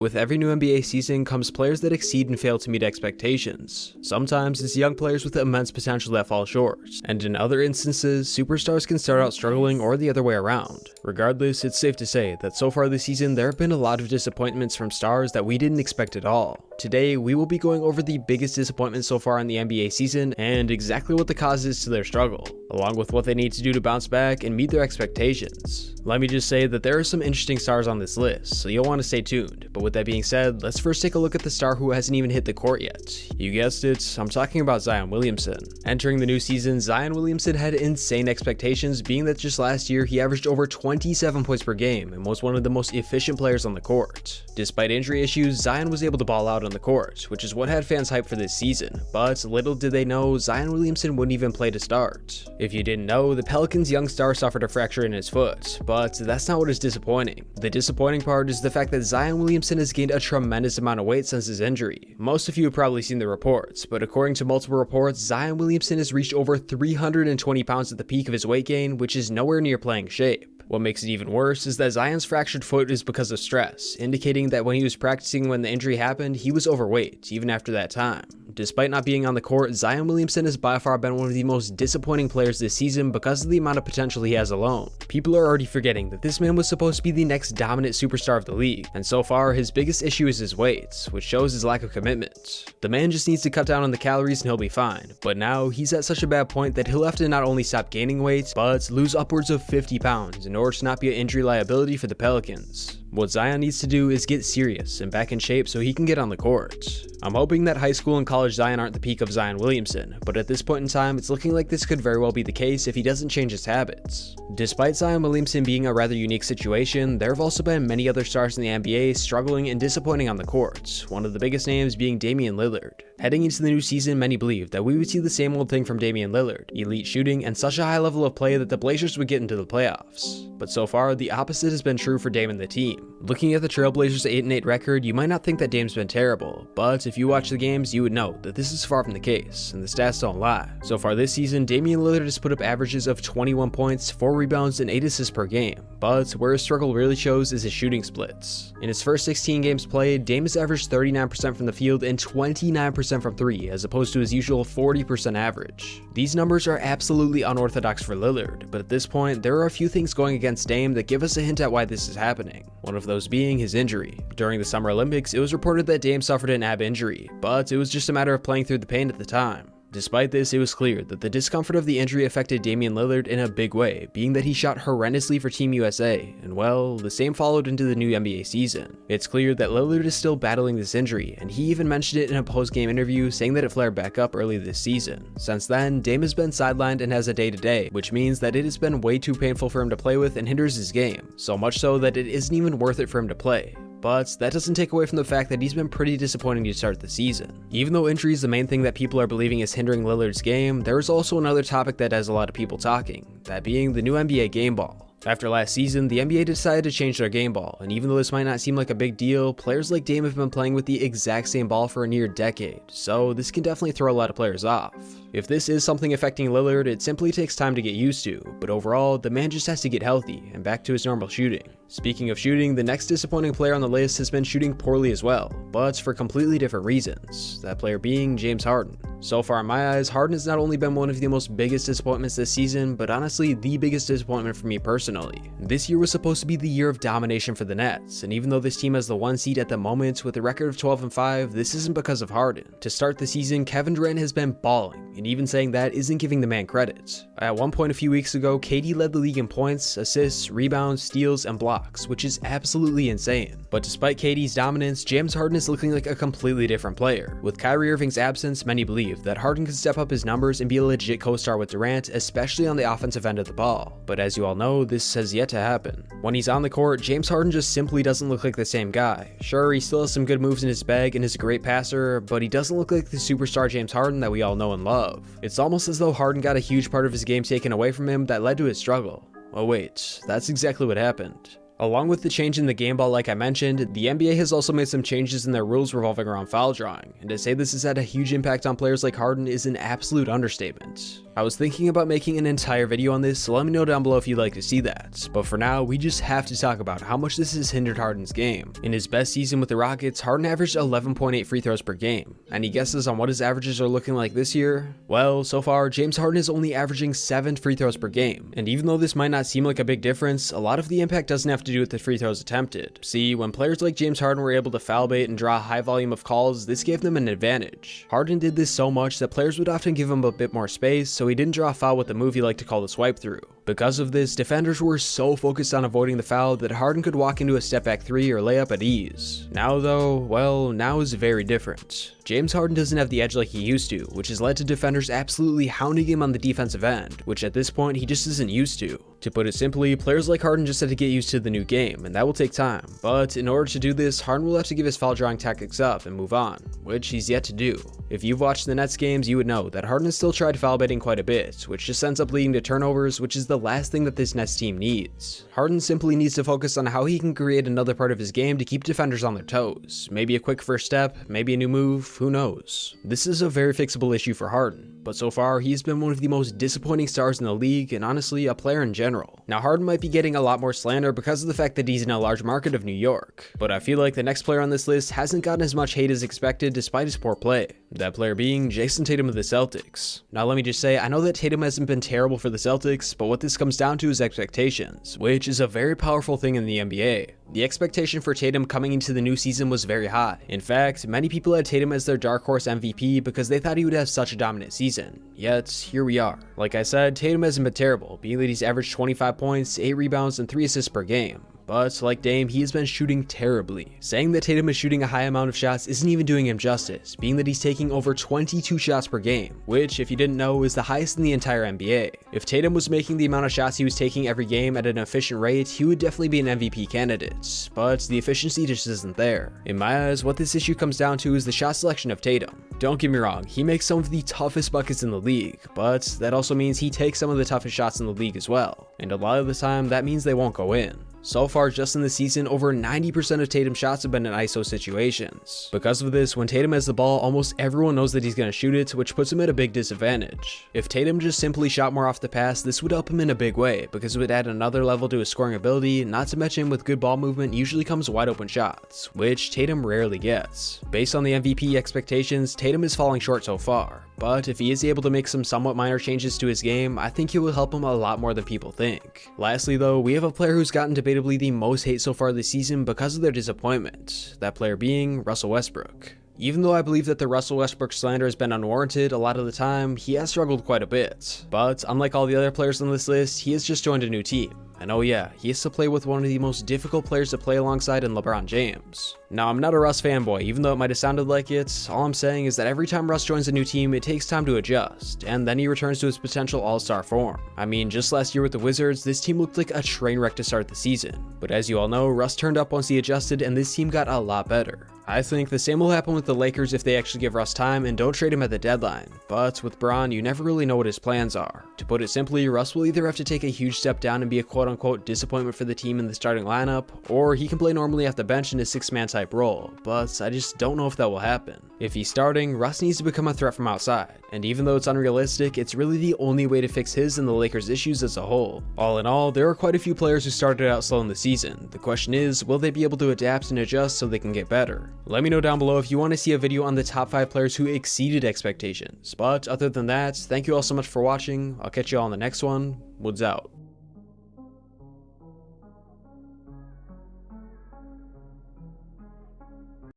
With every new NBA season comes players that exceed and fail to meet expectations. Sometimes it's young players with immense potential that fall short, and in other instances, superstars can start out struggling or the other way around. Regardless, it's safe to say that so far this season there have been a lot of disappointments from stars that we didn't expect at all. Today, we will be going over the biggest disappointments so far in the NBA season and exactly what the cause is to their struggle, along with what they need to do to bounce back and meet their expectations. Let me just say that there are some interesting stars on this list, so you'll want to stay tuned, but with that being said, let's first take a look at the star who hasn't even hit the court yet. You guessed it, I'm talking about Zion Williamson. Entering the new season, Zion Williamson had insane expectations, being that just last year he averaged over 27 points per game and was one of the most efficient players on the court. Despite injury issues, Zion was able to ball out on the court, which is what had fans hyped for this season, but little did they know Zion Williamson wouldn't even play to start. If you didn't know, the Pelicans' young star suffered a fracture in his foot, but that's not what is disappointing. The disappointing part is the fact that Zion Williamson has gained a tremendous amount of weight since his injury. Most of you have probably seen the reports, but according to multiple reports, Zion Williamson has reached over 320 pounds at the peak of his weight gain, which is nowhere near playing shape. What makes it even worse is that Zion's fractured foot is because of stress, indicating that when he was practicing when the injury happened, he was overweight, even after that time. Despite not being on the court, Zion Williamson has by far been one of the most disappointing players this season because of the amount of potential he has alone. People are already forgetting that this man was supposed to be the next dominant superstar of the league, and so far his biggest issue is his weight, which shows his lack of commitment. The man just needs to cut down on the calories and he'll be fine, but now he's at such a bad point that he'll have to not only stop gaining weight, but lose upwards of 50 pounds in order to not be an injury liability for the Pelicans. What Zion needs to do is get serious and back in shape so he can get on the court. I'm hoping that high school and college Zion aren't the peak of Zion Williamson, but at this point in time, it's looking like this could very well be the case if he doesn't change his habits. Despite Zion Williamson being a rather unique situation, there have also been many other stars in the NBA struggling and disappointing on the court, one of the biggest names being Damian Lillard. Heading into the new season, many believed that we would see the same old thing from Damian Lillard, elite shooting and such a high level of play that the Blazers would get into the playoffs. But so far, the opposite has been true for Dame and the team. Looking at the Trailblazers' 8-8 record, you might not think that Dame's been terrible, but if you watch the games, you would know that this is far from the case, and the stats don't lie. So far this season, Damian Lillard has put up averages of 21 points, 4 rebounds, and 8 assists per game, but where his struggle really shows is his shooting splits. In his first 16 games played, Dame has averaged 39% from the field and 29% from 3, as opposed to his usual 40% average. These numbers are absolutely unorthodox for Lillard, but at this point, there are a few things going against Dame that give us a hint at why this is happening. One of those being his injury. During the Summer Olympics, it was reported that Dame suffered an ab injury, but it was just a matter of playing through the pain at the time. Despite this, it was clear that the discomfort of the injury affected Damian Lillard in a big way, being that he shot horrendously for Team USA, and well, the same followed into the new NBA season. It's clear that Lillard is still battling this injury, and he even mentioned it in a post-game interview saying that it flared back up early this season. Since then, Dame has been sidelined and has a day-to-day, which means that it has been way too painful for him to play with and hinders his game, so much so that it isn't even worth it for him to play. But that doesn't take away from the fact that he's been pretty disappointing to start the season. Even though injury is the main thing that people are believing is hindering Lillard's game, there is also another topic that has a lot of people talking, that being the new NBA game ball. After last season, the NBA decided to change their game ball, and even though this might not seem like a big deal, players like Dame have been playing with the exact same ball for a near decade, so this can definitely throw a lot of players off. If this is something affecting Lillard, it simply takes time to get used to, but overall, the man just has to get healthy and back to his normal shooting. Speaking of shooting, the next disappointing player on the list has been shooting poorly as well, but for completely different reasons, that player being James Harden. So far in my eyes, Harden has not only been one of the most biggest disappointments this season, but honestly the biggest disappointment for me personally. This year was supposed to be the year of domination for the Nets, and even though this team has the 1 seed at the moment with a record of 12-5, this isn't because of Harden. To start the season, Kevin Durant has been balling, and even saying that isn't giving the man credit. At one point a few weeks ago, KD led the league in points, assists, rebounds, steals, and blocks, which is absolutely insane. But despite KD's dominance, James Harden is looking like a completely different player. With Kyrie Irving's absence, many believe that Harden could step up his numbers and be a legit co-star with Durant, especially on the offensive end of the ball. But as you all know, this has yet to happen. When he's on the court, James Harden just simply doesn't look like the same guy. Sure, he still has some good moves in his bag and is a great passer, but he doesn't look like the superstar James Harden that we all know and love. It's almost as though Harden got a huge part of his game taken away from him that led to his struggle. Oh wait, that's exactly what happened. Along with the change in the game ball like I mentioned, the NBA has also made some changes in their rules revolving around foul drawing, and to say this has had a huge impact on players like Harden is an absolute understatement. I was thinking about making an entire video on this, so let me know down below if you'd like to see that. But for now, we just have to talk about how much this has hindered Harden's game. In his best season with the Rockets, Harden averaged 11.8 free throws per game. Any guesses on what his averages are looking like this year? Well, so far, James Harden is only averaging 7 free throws per game. And even though this might not seem like a big difference, a lot of the impact doesn't have to do with the free throws attempted. See, when players like James Harden were able to foul bait and draw a high volume of calls, this gave them an advantage. Harden did this so much that players would often give him a bit more space, so he didn't draw a foul with the move he liked to call the swipe through. Because of this, defenders were so focused on avoiding the foul that Harden could walk into a step back 3 or layup at ease. Now though, well, now is very different. James Harden doesn't have the edge like he used to, which has led to defenders absolutely hounding him on the defensive end, which at this point he just isn't used to. To put it simply, players like Harden just have to get used to the new game, and that will take time. But in order to do this, Harden will have to give his foul drawing tactics up and move on, which he's yet to do. If you've watched the Nets games, you would know that Harden has still tried foul baiting quite a bit, which just ends up leading to turnovers, which is the last thing that this Nets team needs. Harden simply needs to focus on how he can create another part of his game to keep defenders on their toes. Maybe a quick first step, maybe a new move, who knows. This is a very fixable issue for Harden, but so far he's been one of the most disappointing stars in the league and honestly a player in general. Now Harden might be getting a lot more slander because of the fact that he's in a large market of New York, but I feel like the next player on this list hasn't gotten as much hate as expected despite his poor play. That player being Jayson Tatum of the Celtics. Now let me just say, I know that Tatum hasn't been terrible for the Celtics, but what this comes down to is expectations, which is a very powerful thing in the NBA. The expectation for Tatum coming into the new season was very high. In fact, many people had Tatum as their dark horse MVP because they thought he would have such a dominant season. Yet, here we are. Like I said, Tatum hasn't been terrible, being that he's averaged 25 points, 8 rebounds, and 3 assists per game. But like Dame, he has been shooting terribly. Saying that Tatum is shooting a high amount of shots isn't even doing him justice, being that he's taking over 22 shots per game, which, if you didn't know, is the highest in the entire NBA. If Tatum was making the amount of shots he was taking every game at an efficient rate, he would definitely be an MVP candidate, but the efficiency just isn't there. In my eyes, what this issue comes down to is the shot selection of Tatum. Don't get me wrong, he makes some of the toughest buckets in the league, but that also means he takes some of the toughest shots in the league as well, and a lot of the time that means they won't go in. So far, just in the season, over 90% of Tatum's shots have been in ISO situations. Because of this, when Tatum has the ball, almost everyone knows that he's going to shoot it, which puts him at a big disadvantage. If Tatum just simply shot more off the pass, this would help him in a big way, because it would add another level to his scoring ability, not to mention with good ball movement usually comes wide open shots, which Tatum rarely gets. Based on the MVP expectations, Tatum is falling short so far. But if he is able to make some somewhat minor changes to his game, I think it will help him a lot more than people think. Lastly though, we have a player who's gotten debatably the most hate so far this season because of their disappointment, that player being Russell Westbrook. Even though I believe that the Russell Westbrook slander has been unwarranted a lot of the time, he has struggled quite a bit. But unlike all the other players on this list, he has just joined a new team. And oh yeah, he has to play with one of the most difficult players to play alongside in LeBron James. Now, I'm not a Russ fanboy, even though it might have sounded like it. All I'm saying is that every time Russ joins a new team, it takes time to adjust, and then he returns to his potential all-star form. I mean, just last year with the Wizards, this team looked like a train wreck to start the season. But as you all know, Russ turned up once he adjusted, and this team got a lot better. I think the same will happen with the Lakers if they actually give Russ time and don't trade him at the deadline. But with Bron, you never really know what his plans are. To put it simply, Russ will either have to take a huge step down and be a quote-unquote disappointment for the team in the starting lineup, or he can play normally off the bench in a 6-man type role, but I just don't know if that will happen. If he's starting, Russ needs to become a threat from outside, and even though it's unrealistic, it's really the only way to fix his and the Lakers' issues as a whole. All in all, there are quite a few players who started out slow in the season. The question is, will they be able to adapt and adjust so they can get better? Let me know down below if you want to see a video on the top 5 players who exceeded expectations. But other than that, thank you all so much for watching. I'll catch you all on the next one. Woods out.